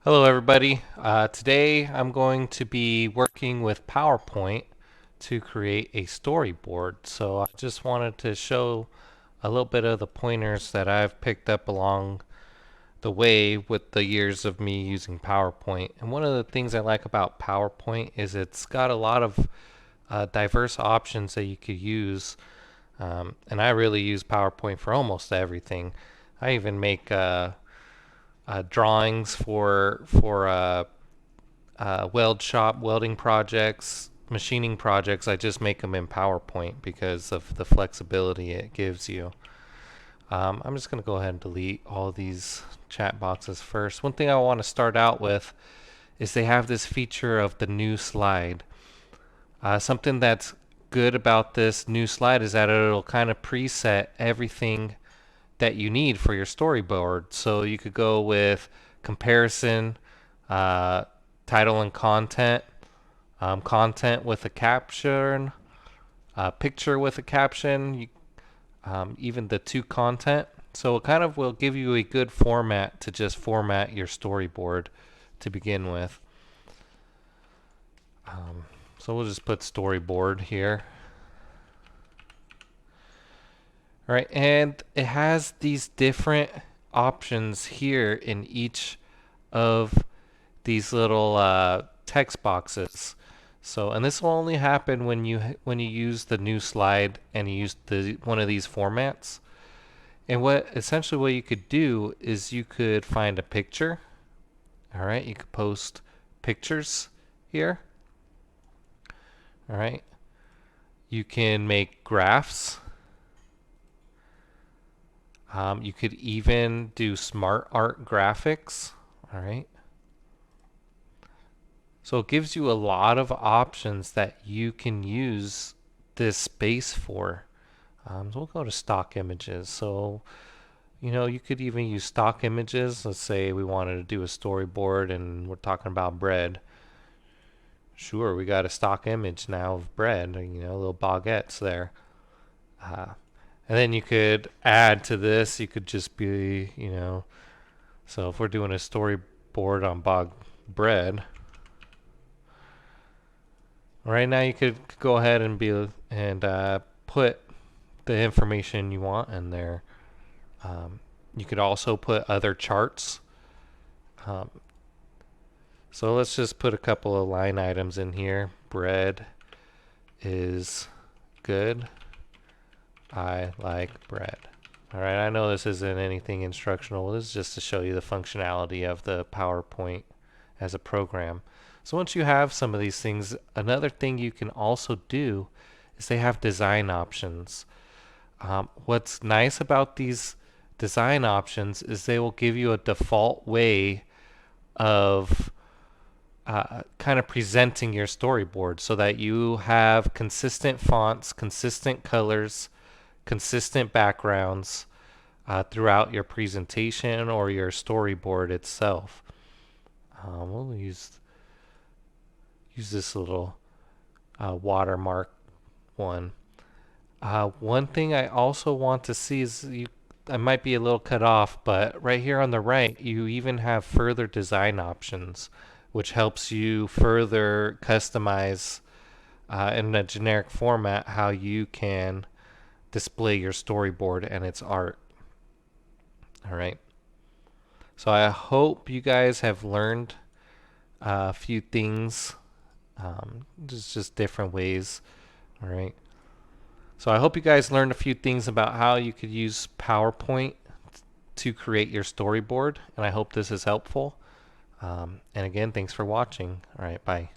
Hello everybody. Today I'm going to be working with PowerPoint to create a storyboard. So I just wanted to show a little bit of the pointers that I've picked up along the way with the years of me using PowerPoint. And one of the things I like about PowerPoint is it's got a lot of diverse options that you could use. And I really use PowerPoint for almost everything. I even make drawings for weld shop welding projects, machining projects. I just make them in PowerPoint because of the flexibility it gives you. I'm just going to go ahead and delete all these chat boxes first. One thing I want to start out with is they have this feature of the new slide. Something that's good about this new slide is that it'll kind of preset everything that you need for your storyboard. So you could go with comparison, uh, title and content, content with a caption, picture with a caption, even the to content. So it kind of will give you a good format to just format your storyboard to begin with. So we'll just put storyboard here. All right, and it has these different options here in each of these little text boxes. So, and this will only happen when you use the new slide and you use one of these formats. And what you could do is you could find a picture. All right, you could post pictures here. All right, you can make graphs. You could even do smart art graphics. All right. So it gives you a lot of options that you can use this space for. So we'll go to stock images. So, you could even use stock images. Let's say we wanted to do a storyboard and we're talking about bread. Sure, we got a stock image now of bread, little baguettes there. Uh, and then you could add to this, you could just be, so if we're doing a storyboard on bread, right now you could go ahead and put the information you want in there. You could also put other charts. Um, so let's just put a couple of line items in here. Bread is good. I like bread. All right, I know this isn't anything instructional. This is just to show you the functionality of the PowerPoint as a program. So once you have some of these things, another thing you can also do is they have design options. What's nice about these design options is they will give you a default way of kind of presenting your storyboard so that you have consistent fonts, consistent colors, consistent backgrounds throughout your presentation or your storyboard itself. We'll use this little watermark one. One thing I also want to see is I might be a little cut off, but right here on the right, you even have further design options, which helps you further customize in a generic format how you can display your storyboard and its art. All right. So I hope you guys have learned a few things. Just different ways. All right. So I hope you guys learned a few things about how you could use PowerPoint to create your storyboard, and I hope this is helpful. And again, thanks for watching. All right, bye.